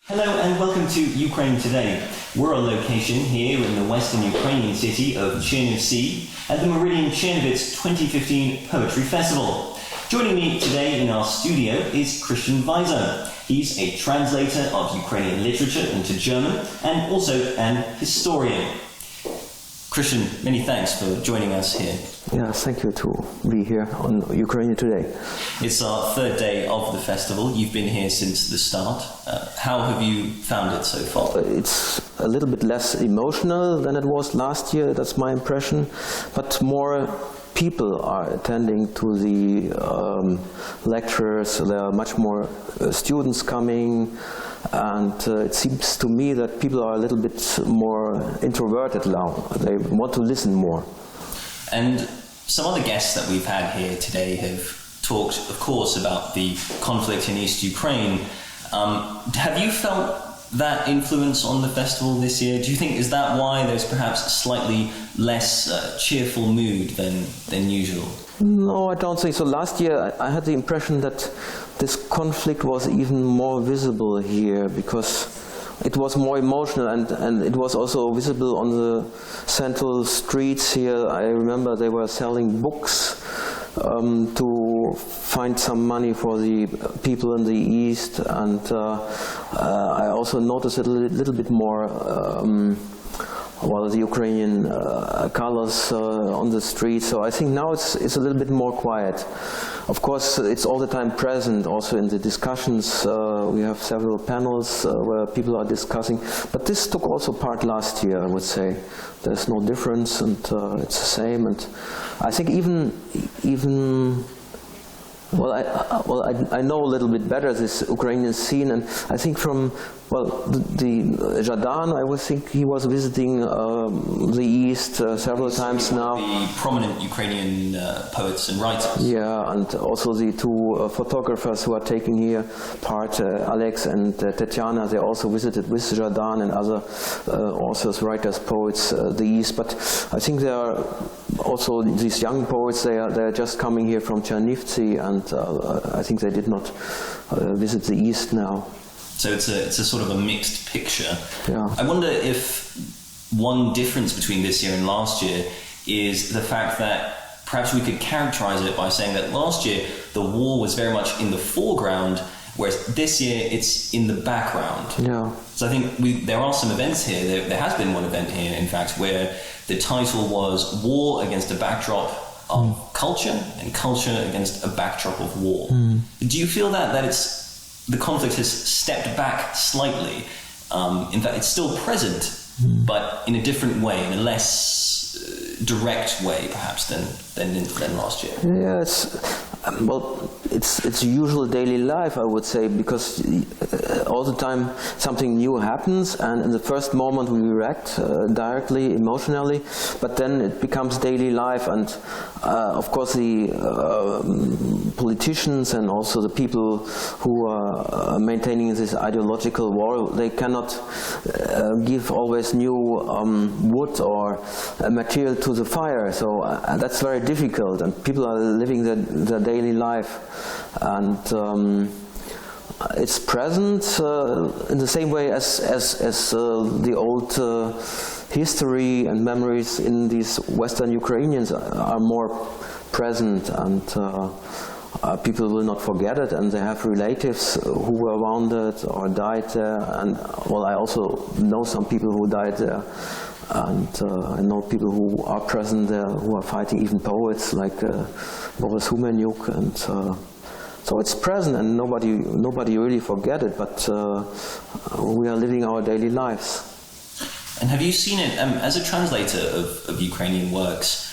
Hello and welcome to Ukraine Today. We're on location here in the western Ukrainian city of Chernivtsi at the Meridian Czernowitz 2015 Poetry Festival. Joining me today in our studio is Christian Weise. He's a translator of Ukrainian literature into German and also an historian. Christian, many thanks for joining us here. Yeah, thank you to be here on Ukraine Today. It's our third day of the festival. You've been here since the start. How have you found it so far? It's a little bit less emotional than it was last year, that's my impression, but more people are attending to the lectures. There are much more students coming, and it seems to me that people are a little bit more introverted now. They want to listen more. And some other guests that we've had here today have talked, of course, about the conflict in East Ukraine. Have you felt that influence on the festival this year? Do you think, is that why there's perhaps a slightly less cheerful mood than usual? No, I don't think so. Last year I had the impression that this conflict was even more visible here because it was more emotional, and it was also visible on the central streets here. I remember they were selling books to find some money for the people in the east, and I also noticed a little bit more the Ukrainian colors on the street. So I think now it's a little bit more quiet. Of course, it's all the time present also in the discussions. We have several panels where people are discussing, but this took also part last year, I would say. There's no difference, and it's the same. And I think I know a little bit better this Ukrainian scene, and I think from the Zhadan, I would think he was visiting the East several times now. The prominent Ukrainian poets and writers. Yeah, and also the two photographers who are taking here part, Alex and Tetiana, they also visited with Zhadan and other authors, writers, poets, the East. But I think there are also these young poets, they are just coming here from Chernivtsi, and I think they did not visit the East now. So it's a sort of a mixed picture. Yeah. I wonder if one difference between this year and last year is the fact that perhaps we could characterize it by saying that last year the war was very much in the foreground, whereas this year it's in the background. Yeah. So I think there are some events here. There has been one event here, in fact, where the title was War Against a Backdrop of Culture and Culture Against a Backdrop of War. Do you feel that the conflict has stepped back slightly? In fact, it's still present, but in a different way, in a less direct way, perhaps, than last year. Yeah, it's usual daily life, I would say, because all the time something new happens, and in the first moment we react directly, emotionally, but then it becomes daily life, and of course the politicians and also the people who are maintaining this ideological war, they cannot give always new wood or material to the fire, so that's very difficult, and people are living their daily life, and it's present in the same way as the old history and memories in these Western Ukrainians are more present, and people will not forget it, and they have relatives who were wounded or died there, and I also know some people who died there, and I know people who are present there who are fighting, even poets like Boris Humenyuk, and so it's present, and nobody really forget it, but we are living our daily lives. And have you seen it, as a translator of Ukrainian works,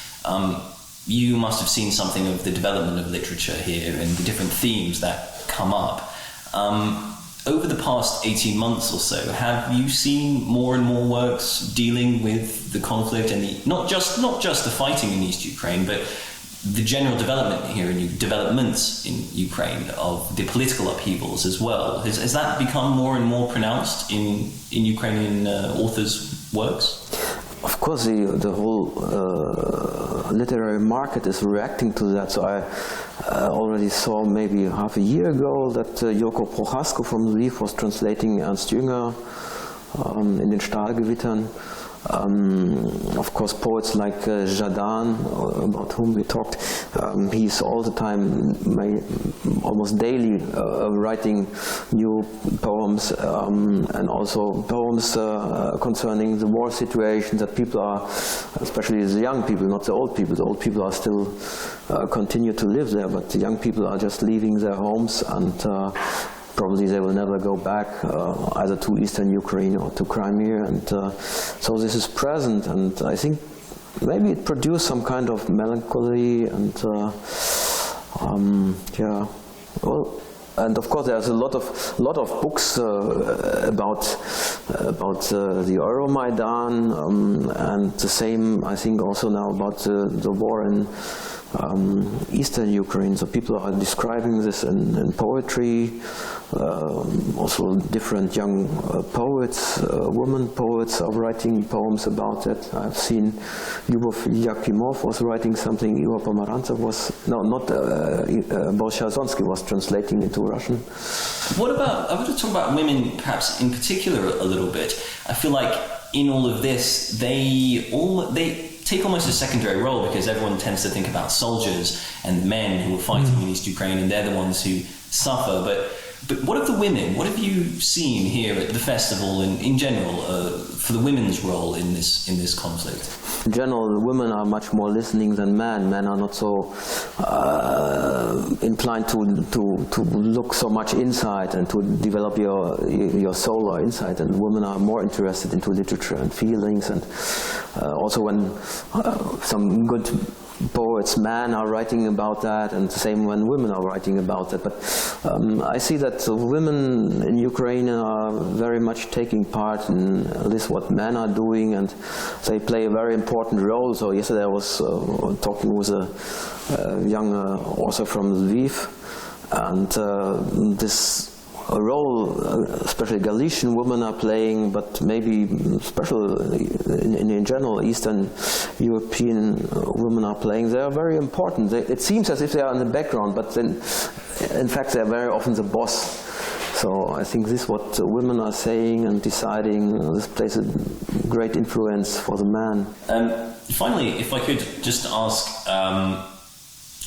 you must have seen something of the development of literature here and the different themes that come up. Over the past 18 months or so, have you seen more and more works dealing with the conflict and not just the fighting in East Ukraine, but the general development here and developments in Ukraine of the political upheavals as well? Has that become more and more pronounced in Ukrainian authors' works? Of course, the whole literary market is reacting to that. So I already saw maybe half a year ago that Joko Prochasko from Lviv was translating Ernst Jünger in den Stahlgewittern. Of course, poets like Jadin, about whom we talked, he's all the time, almost daily, writing new poems, and also poems concerning the war situation, that people are, especially the young people, not the old people. The old people are still continue to live there, but the young people are just leaving their homes, and probably they will never go back either to Eastern Ukraine or to Crimea, and so this is present, and I think maybe it produced some kind of melancholy, and yeah, well, and of course there's a lot of books about the Euromaidan, and the same I think also now about the war in Eastern Ukraine. So people are describing this in poetry. Also different young poets, women poets are writing poems about it. I've seen Lyubov Yakimov was writing something, Igor Pomerantsev was, no, not, Bolshazonsky was translating into Russian. What about, I want to talk about women perhaps in particular a little bit. I feel like in all of this, they take almost a secondary role, because everyone tends to think about soldiers and men who are fighting in East Ukraine, and they're the ones who suffer. But what of the women? What have you seen here at the festival and in general for the women's role in this conflict? In general, the women are much more listening than men. Men are not so inclined to look so much inside and to develop your soul or insight. And women are more interested into literature and feelings. And also when some good poets, men are writing about that, and the same when women are writing about that. But I see that women in Ukraine are very much taking part in this, what men are doing, and they play a very important role. So yesterday I was talking with a young author from Lviv, and this role, especially Galician women are playing, but maybe especially in general Eastern European women are playing. They are very important. It seems as if they are in the background, but then in fact they are very often the boss. So I think this is what women are saying and deciding. This plays a great influence for the man. Finally, if I could just ask,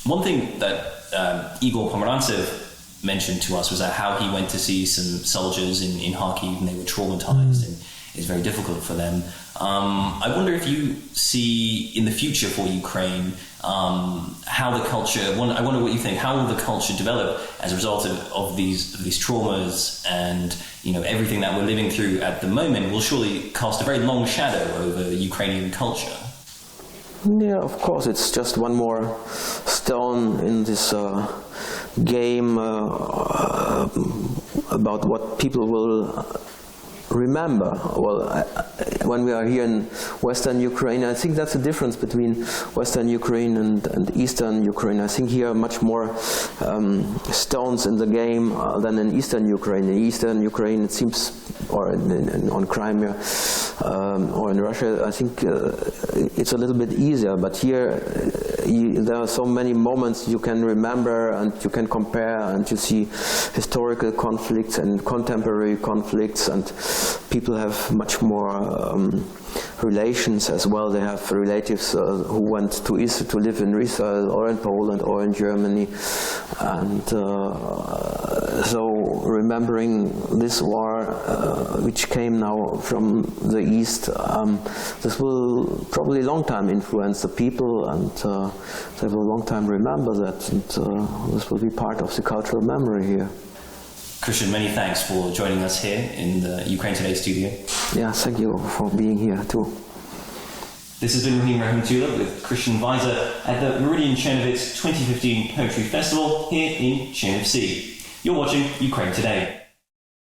one thing that Igor Pomerantsev mentioned to us was that how he went to see some soldiers in Kharkiv, and they were traumatized, and it's very difficult for them. I wonder if you see in the future for Ukraine how the culture, I wonder what you think, how will the culture develop as a result of these traumas, and everything that we're living through at the moment will surely cast a very long shadow over Ukrainian culture. Yeah, of course, it's just one more stone in this game about what people will remember. Well, when we are here in Western Ukraine, I think that's the difference between Western Ukraine and Eastern Ukraine. I think here are much more stones in the game than in Eastern Ukraine. In Eastern Ukraine, it seems, or on Crimea or in Russia, I think it's a little bit easier. But here, there are so many moments you can remember, and you can compare, and you see historical conflicts and contemporary conflicts, and people have much more relations as well. They have relatives who went to Israel, to live in Israel or in Poland or in Germany, and so remembering this war which came now from the East, this will probably long time influence the people, and they will long time remember that, and this will be part of the cultural memory here. Christian, many thanks for joining us here in the Ukraine Today studio. Yeah, thank you for being here too. This has been Raheem Rahimtullah with Christian Weise at the Meridian Czernowitz 2015 Poetry Festival here in Chernivtsi. You're watching Ukraine Today.